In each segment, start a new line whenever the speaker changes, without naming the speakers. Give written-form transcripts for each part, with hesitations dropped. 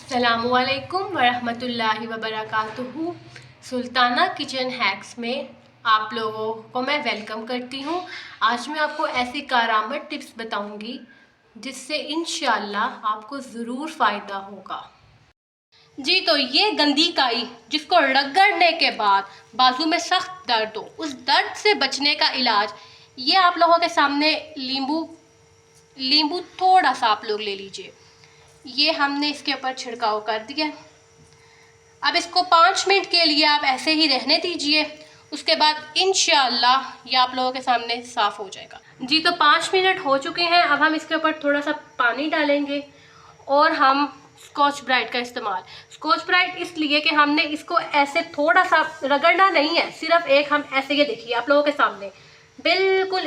अस्सलामुअलैकुम वरहमतुल्लाहि वबरकातुहू। Sultana kitchen hacks में आप लोगों को मैं वेलकम करती हूँ। आज मैं आपको ऐसी कारआमद टिप्स बताऊँगी जिससे इंशाअल्लाह आपको ज़रूर फ़ायदा होगा। जी, तो ये गंदी काई जिसको रगड़ने के बाद बाजू में सख्त दर्द हो, उस दर्द से बचने का इलाज ये आप लोगों के सामने नींबू थोड़ा सा आप लोग ले लीजिए। ये हमने इसके ऊपर छिड़काव कर दिया। अब इसको 5 मिनट के लिए आप ऐसे ही रहने दीजिए। उसके बाद इंशाअल्लाह ये आप लोगों के सामने साफ़ हो जाएगा। जी, तो 5 मिनट हो चुके हैं। अब हम इसके ऊपर थोड़ा सा पानी डालेंगे और हम स्कॉच ब्राइट का इस्तेमाल। स्कॉच ब्राइट इसलिए कि हमने इसको ऐसे थोड़ा सा रगड़ना नहीं है, सिर्फ एक हम ऐसे, ये देखिए आप लोगों के सामने बिल्कुल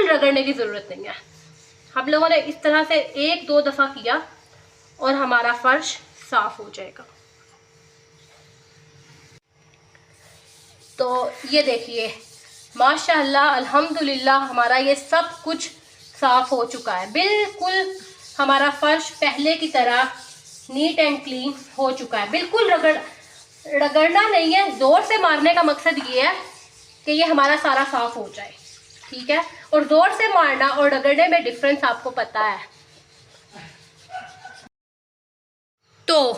रगड़ने की ज़रूरत नहीं है। हम लोगों ने इस तरह से 1-2 दफ़ा किया और हमारा फर्श साफ हो जाएगा। तो ये देखिए माशाअल्लाह अल्हम्दुलिल्लाह हमारा ये सब कुछ साफ हो चुका है। बिल्कुल हमारा फर्श पहले की तरह नीट एंड क्लीन हो चुका है। बिल्कुल रगड़ना नहीं है, ज़ोर से मारने का मकसद ये है कि ये हमारा सारा साफ हो जाए, ठीक है। और ज़ोर से मारना और रगड़ने में डिफरेंस आपको पता है। तो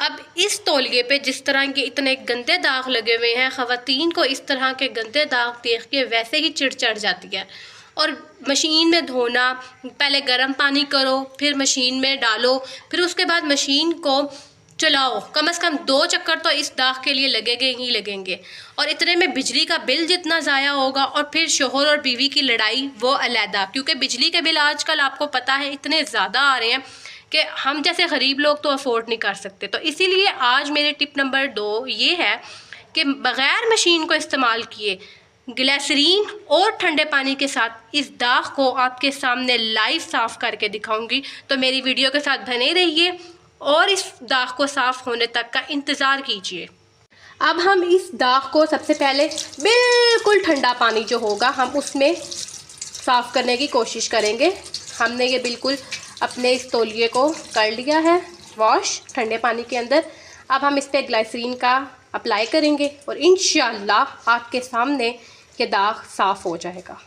अब इस तौलिए पे जिस तरह के इतने गंदे दाग लगे हुए हैं, ख़वातीन को इस तरह के गंदे दाग देख के वैसे ही चिढ़ चढ़ जाती है। और मशीन में धोना, पहले गर्म पानी करो, फिर मशीन में डालो, फिर उसके बाद मशीन को चलाओ। कम से कम 2 चक्कर तो इस दाग के लिए लगेंगे ही लगेंगे। और इतने में बिजली का बिल जितना ज़ाया होगा, और फिर शोहर और बीवी की लड़ाई वो अलहदा, क्योंकि बिजली के बिल आजकल आपको पता है इतने ज़्यादा आ रहे हैं कि हम जैसे गरीब लोग तो अफोर्ड नहीं कर सकते। तो इसीलिए आज मेरे टिप नंबर 2 ये है कि बग़ैर मशीन को इस्तेमाल किए ग्लिसरीन और ठंडे पानी के साथ इस दाग को आपके सामने लाइव साफ़ करके दिखाऊंगी। तो मेरी वीडियो के साथ बने रहिए और इस दाग को साफ़ होने तक का इंतज़ार कीजिए। अब हम इस दाग को सबसे पहले बिल्कुल ठंडा पानी जो होगा हम उसमें साफ़ करने की कोशिश करेंगे। हमने ये बिल्कुल अपने इस तौलिए को कर लिया है वॉश ठंडे पानी के अंदर। अब हम इस पर ग्लिसरीन का अप्लाई करेंगे और इंशाअल्लाह आपके सामने ये दाग साफ़ हो जाएगा।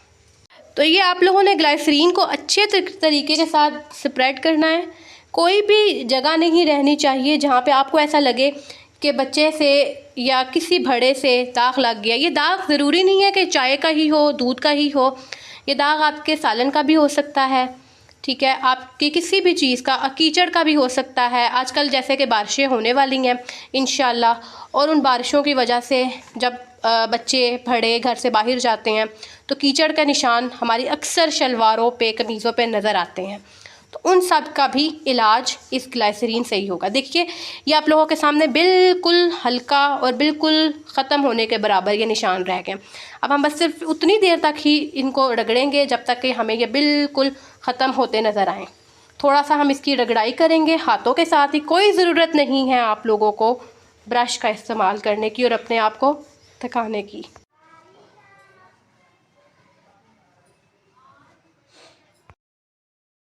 तो ये आप लोगों ने ग्लिसरीन को अच्छे तरीके के साथ स्प्रेड करना है। कोई भी जगह नहीं रहनी चाहिए जहाँ पे आपको ऐसा लगे कि बच्चे से या किसी बड़े से दाग लग गया। ये दाग ज़रूरी नहीं है कि चाय का ही हो, दूध का ही हो। ये दाग आपके सालन का भी हो सकता है, ठीक है, आपकी किसी भी चीज़ का, कीचड़ का भी हो सकता है। आजकल जैसे कि बारिशें होने वाली हैं इंशाअल्लाह, और उन बारिशों की वजह से जब बच्चे बड़े घर से बाहर जाते हैं तो कीचड़ का निशान हमारी अक्सर शलवारों पे, कमीज़ों पे नज़र आते हैं। तो उन सब का भी इलाज इस ग्लिसरीन से ही होगा। देखिए ये आप लोगों के सामने बिल्कुल हल्का और बिल्कुल ख़त्म होने के बराबर ये निशान रह गए। अब हम बस सिर्फ उतनी देर तक ही इनको रगड़ेंगे जब तक कि हमें ये बिल्कुल ख़त्म होते नज़र आएँ। थोड़ा सा हम इसकी रगड़ाई करेंगे हाथों के साथ ही। कोई ज़रूरत नहीं है आप लोगों को ब्रश का इस्तेमाल करने की और अपने आप को थकाने की।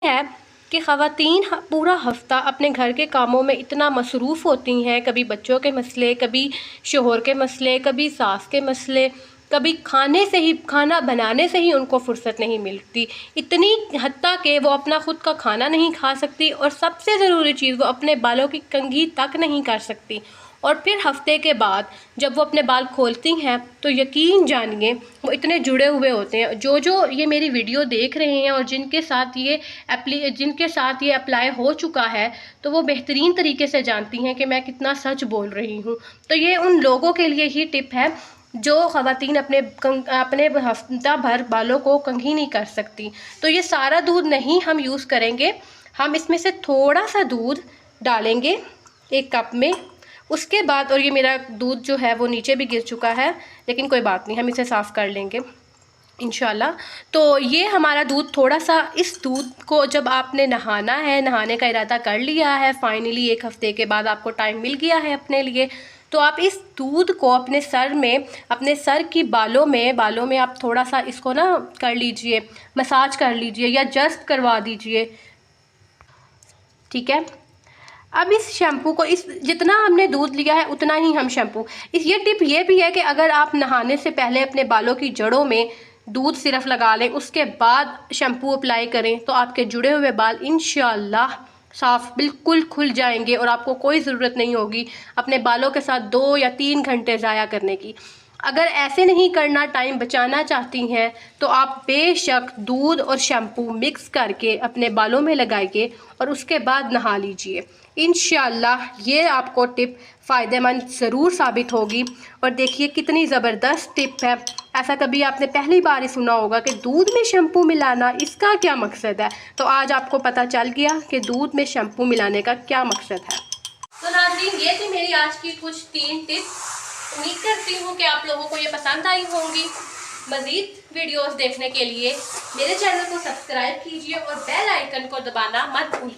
है कि ख़वातीन पूरा हफ़्ता अपने घर के कामों में इतना मसरूफ़ होती हैं, कभी बच्चों के मसले, कभी शोहर के मसले, कभी सास के मसले, कभी खाना बनाने से ही उनको फ़ुर्सत नहीं मिलती। इतनी हत्ता कि वो अपना ख़ुद का खाना नहीं खा सकती, और सबसे ज़रूरी चीज़ वो अपने बालों की कंघी तक नहीं कर सकती। और फिर हफ्ते के बाद जब वो अपने बाल खोलती हैं तो यकीन जानिए वो इतने जुड़े हुए होते हैं। जो ये मेरी वीडियो देख रहे हैं और जिनके साथ ये अप्लाई हो चुका है, तो वो बेहतरीन तरीके से जानती हैं कि मैं कितना सच बोल रही हूँ। तो ये उन लोगों के लिए ही टिप है जो ख़वातीन अपने हफ्ता भर बालों को कंघी नहीं कर सकती। तो ये सारा दूध नहीं हम यूज़ करेंगे, हम इसमें से थोड़ा सा दूध डालेंगे 1 कप में। उसके बाद, और ये मेरा दूध जो है वो नीचे भी गिर चुका है, लेकिन कोई बात नहीं, हम इसे साफ़ कर लेंगे इंशाल्लाह। तो ये हमारा दूध थोड़ा सा, इस दूध को जब आपने नहाने का इरादा कर लिया है, फाइनली 1 हफ़्ते के बाद आपको टाइम मिल गया है अपने लिए, तो आप इस दूध को अपने सर की बालों में आप थोड़ा सा इसको ना कर लीजिए, मसाज कर लीजिए या जस्ट करवा दीजिए, ठीक है। अब इस शैम्पू को इस जितना हमने दूध लिया है उतना ही हम शैम्पू, इस ये टिप ये भी है कि अगर आप नहाने से पहले अपने बालों की जड़ों में दूध सिर्फ लगा लें, उसके बाद शैम्पू अप्लाई करें, तो आपके जुड़े हुए बाल इंशाल्लाह साफ बिल्कुल खुल जाएंगे और आपको कोई ज़रूरत नहीं होगी अपने बालों के साथ 2 या 3 घंटे ज़ाया करने की। अगर ऐसे नहीं करना, टाइम बचाना चाहती हैं, तो आप बेशक दूध और शैम्पू मिक्स करके अपने बालों में लगाइए और उसके बाद नहा लीजिए। इंशाल्लाह ये आपको टिप फ़ायदेमंद ज़रूर साबित होगी। और देखिए कितनी ज़बरदस्त टिप है, ऐसा कभी आपने पहली बार ही सुना होगा कि दूध में शैम्पू मिलाना, इसका क्या मकसद है। तो आज आपको पता चल गया कि दूध में शैम्पू मिलाने का क्या मकसद है। तो नाज़रीन, ये थी मेरी आज की कुछ 3 टिप्स। उम्मीद करती हूँ कि आप लोगों को ये पसंद आई होंगी। मज़ीद वीडियोस देखने के लिए मेरे चैनल को सब्सक्राइब कीजिए और बेल आइकन को दबाना मत भूलिए।